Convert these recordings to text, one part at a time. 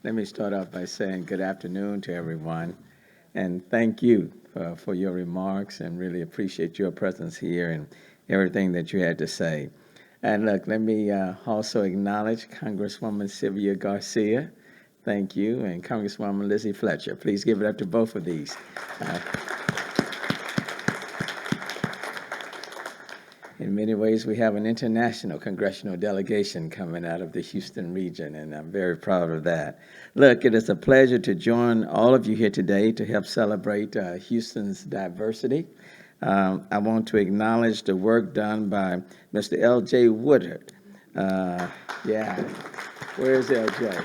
Let me start off by saying good afternoon to everyone, and thank you for your remarks, and really appreciate your presence here and everything that you had to say. And look, let me also acknowledge Congresswoman Sylvia Garcia. Thank you, and Congresswoman Lizzie Fletcher. Please give it up to both of these. Uh, In many ways, we have an international congressional delegation coming out of the Houston region, and I'm very proud of that. Look, it is a pleasure to join all of you here today to help celebrate Houston's diversity. I want to acknowledge the work done by Mr. L.J. Woodard. Yeah, where is L.J.?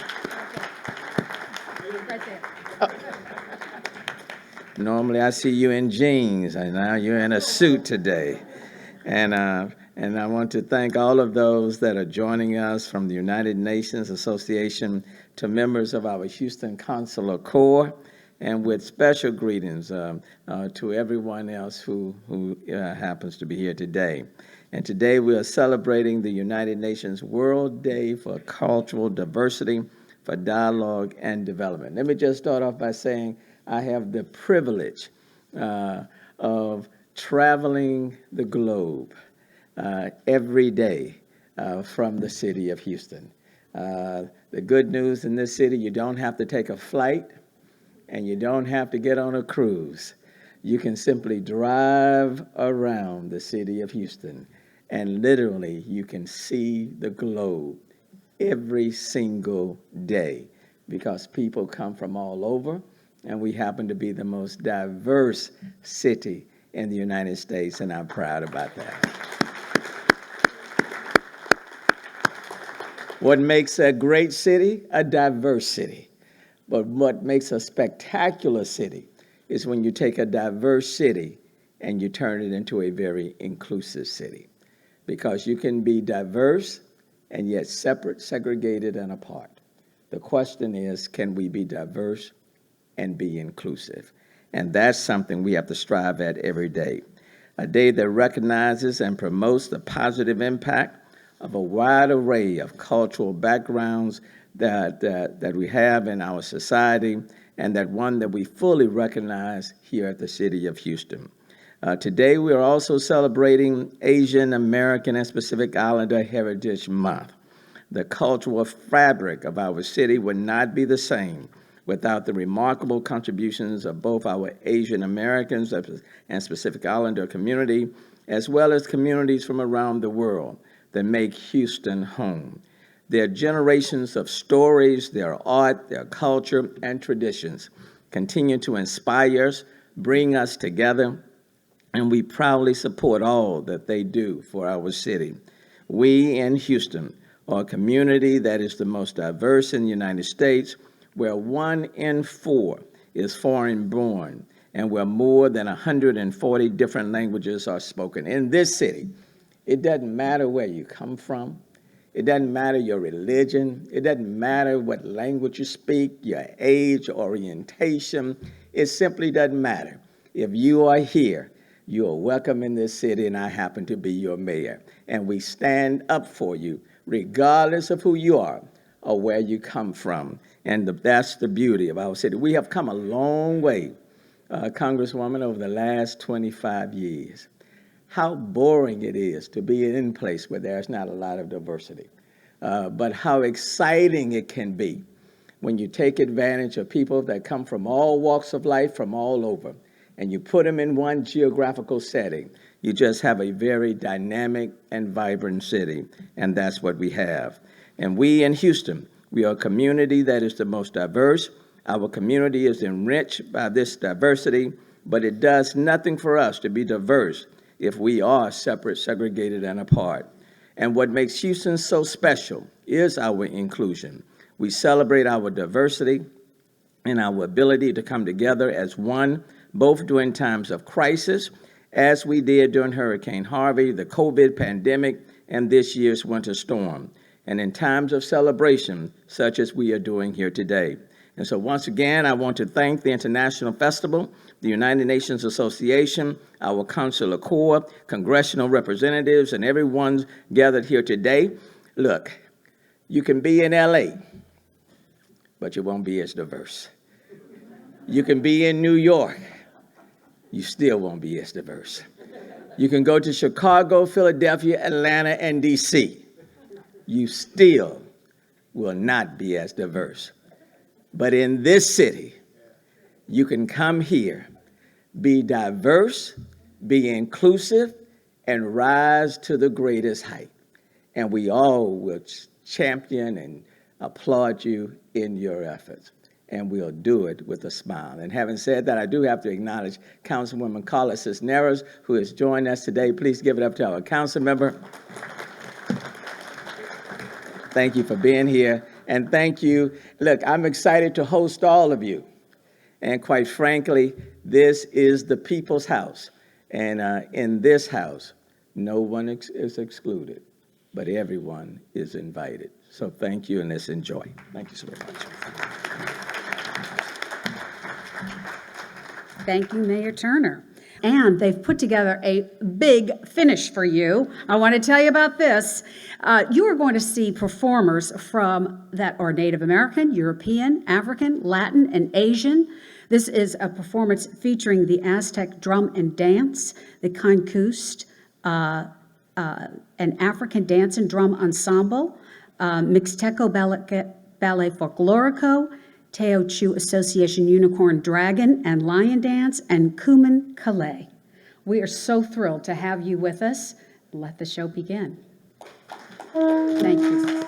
Normally, I see you in jeans, and now you're in a suit today. And I want to thank all of those that are joining us from the United Nations Association to members of our Houston Consular Corps, and with special greetings to everyone else who happens to be here today. And today we are celebrating the United Nations World Day for Cultural Diversity, for Dialogue and Development. Let me just start off by saying I have the privilege of traveling the globe every day from the city of Houston. The good news in this city, you don't have to take a flight and you don't have to get on a cruise. You can simply drive around the city of Houston, and literally you can see the globe every single day, because people come from all over, and we happen to be the most diverse city in the United States, and I'm proud about that. What makes a great city? A diverse city. But what makes a spectacular city is when you take a diverse city and you turn it into a very inclusive city. Because you can be diverse and yet separate, segregated, and apart. The question is, can we be diverse and be inclusive? And that's something we have to strive at every day. A day that recognizes and promotes the positive impact of a wide array of cultural backgrounds that we have in our society, and that one that we fully recognize here at the city of Houston. Today, we are also celebrating Asian American and Pacific Islander Heritage Month. The cultural fabric of our city would not be the same without the remarkable contributions of both our Asian Americans and Pacific Islander community, as well as communities from around the world that make Houston home. Their generations of stories, their art, their culture, and traditions continue to inspire us, bring us together, and we proudly support all that they do for our city. We in Houston are a community that is the most diverse in the United States, where 1 in 4 is foreign-born, and where more than 140 different languages are spoken. In this city, it doesn't matter where you come from. It doesn't matter your religion. It doesn't matter what language you speak, your age, orientation. It simply doesn't matter. If you are here, you are welcome in this city, and I happen to be your mayor. And we stand up for you, regardless of who you are or where you come from. And that's the beauty of our city. We have come a long way, Congresswoman, over the last 25 years. How boring it is to be in a place where there's not a lot of diversity. But how exciting it can be when you take advantage of people that come from all walks of life, from all over, and you put them in one geographical setting. You just have a very dynamic and vibrant city, and that's what we have. And we in Houston, we are a community that is the most diverse. Our community is enriched by this diversity, but it does nothing for us to be diverse if we are separate, segregated, and apart. And what makes Houston so special is our inclusion. We celebrate our diversity and our ability to come together as one, both during times of crisis, as we did during Hurricane Harvey, the COVID pandemic, and this year's winter storm, and in times of celebration, such as we are doing here today. And so once again, I want to thank the International Festival, the United Nations Association, our Consular Corps, Congressional representatives, and everyone gathered here today. Look, you can be in LA, but you won't be as diverse. You can be in New York, you still won't be as diverse. You can go to Chicago, Philadelphia, Atlanta, and DC. You still will not be as diverse. But in this city, you can come here, be diverse, be inclusive, and rise to the greatest height. And we all will champion and applaud you in your efforts. And we'll do it with a smile. And having said that, I do have to acknowledge Councilwoman Carla Cisneros, who has joined us today. Please give it up to our council member. Thank you for being here. And thank you. Look, I'm excited to host all of you. And quite frankly, this is the people's house. And in this house, no one is excluded, but everyone is invited. So thank you, and let's enjoy. Thank you so very much. Thank you, Mayor Turner. And they've put together a big finish for you. I want to tell you about this. You are going to see performers that are Native American, European, African, Latin, and Asian. This is a performance featuring the Aztec drum and dance, the Cancust, an African dance and drum ensemble, Mixteco Ballet Folklorico, Teochew Association Unicorn Dragon and Lion Dance, and Kuman Calais. We are so thrilled to have you with us. Let the show begin. Thank you.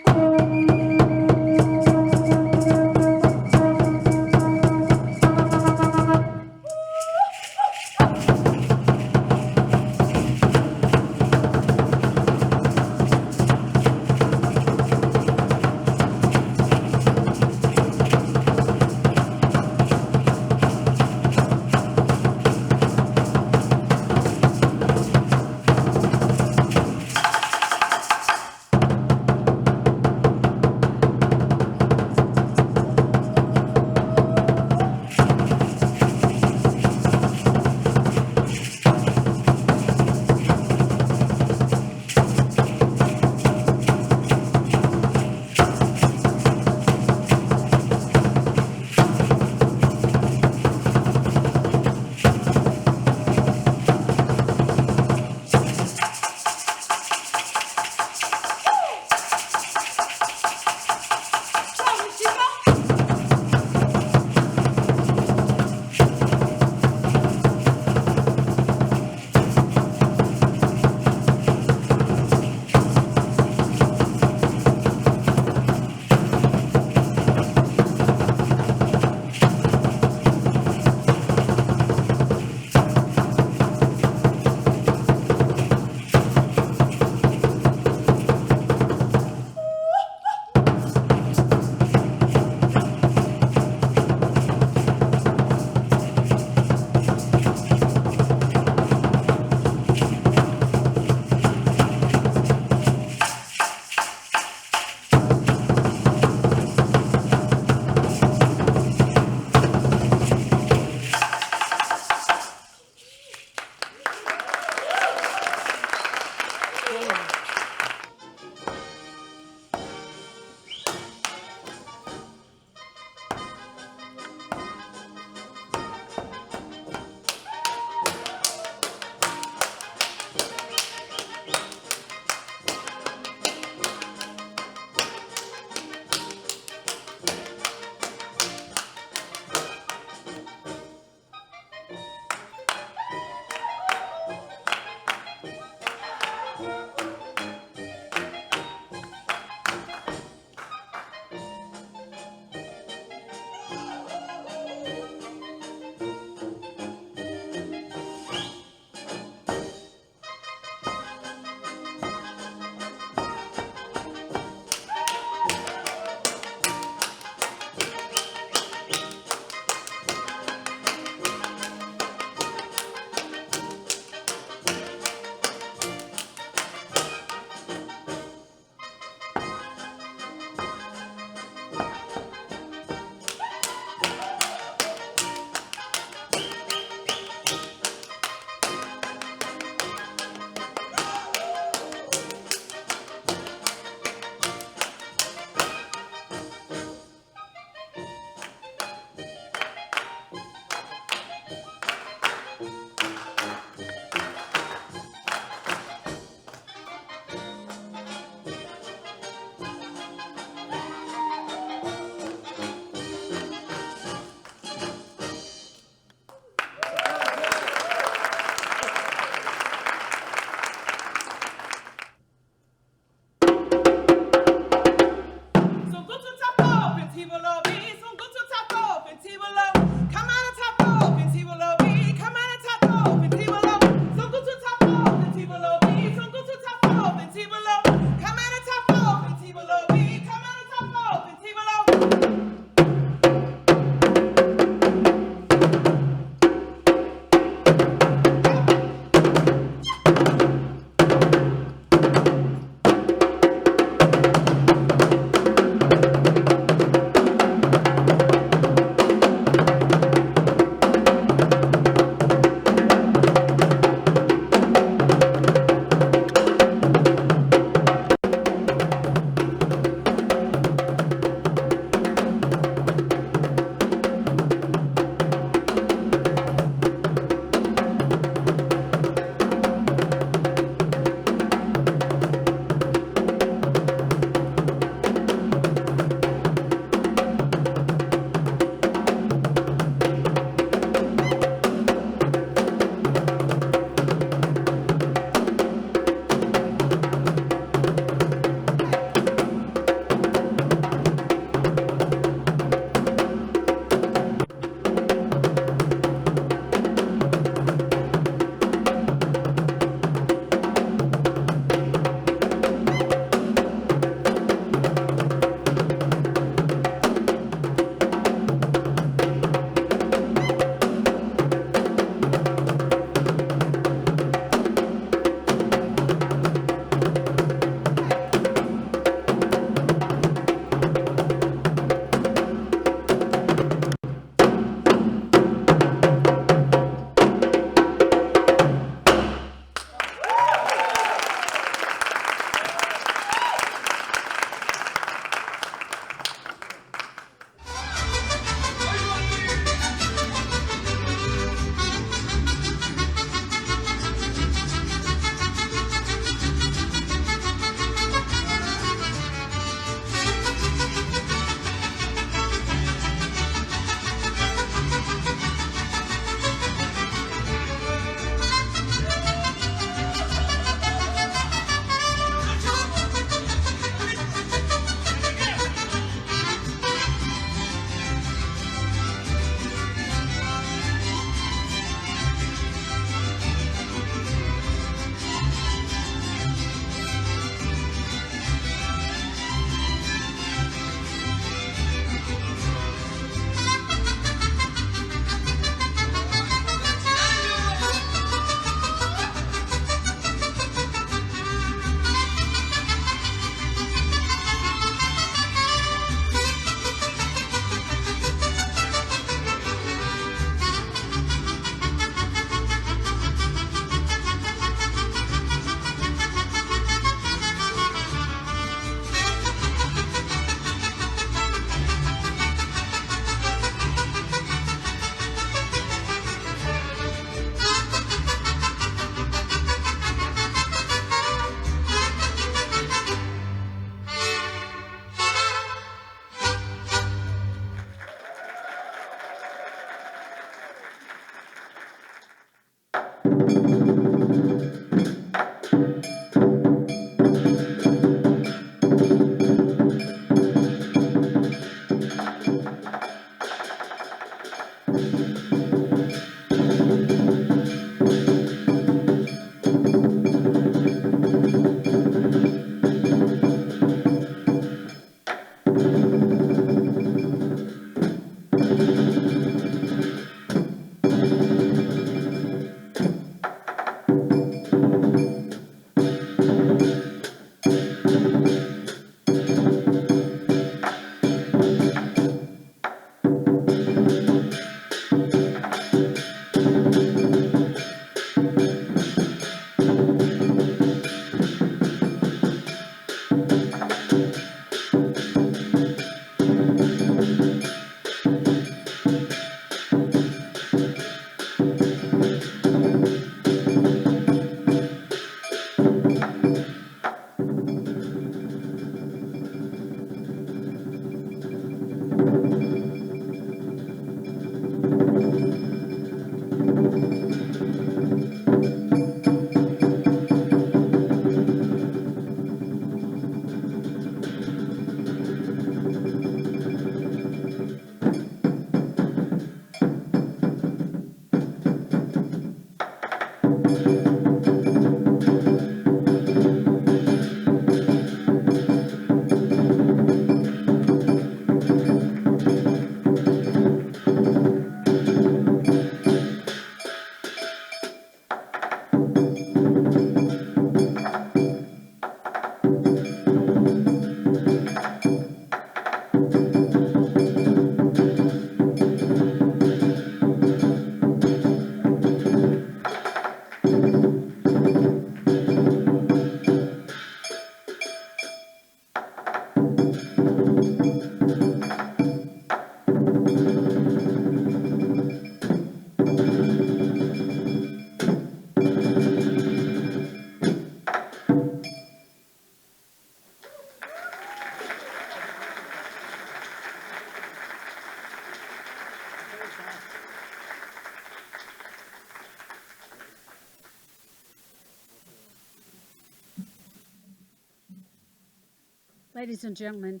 Ladies and gentlemen,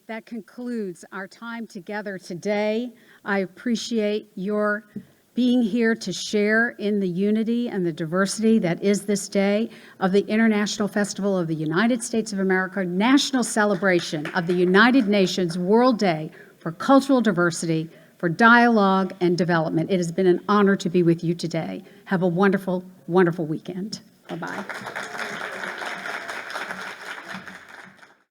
that concludes our time together today. I appreciate your being here to share in the unity and the diversity that is this day of the International Festival of the United States of America, national celebration of the United Nations World Day for Cultural Diversity, for Dialogue and Development. It has been an honor to be with you today. Have a wonderful, wonderful weekend. Bye-bye.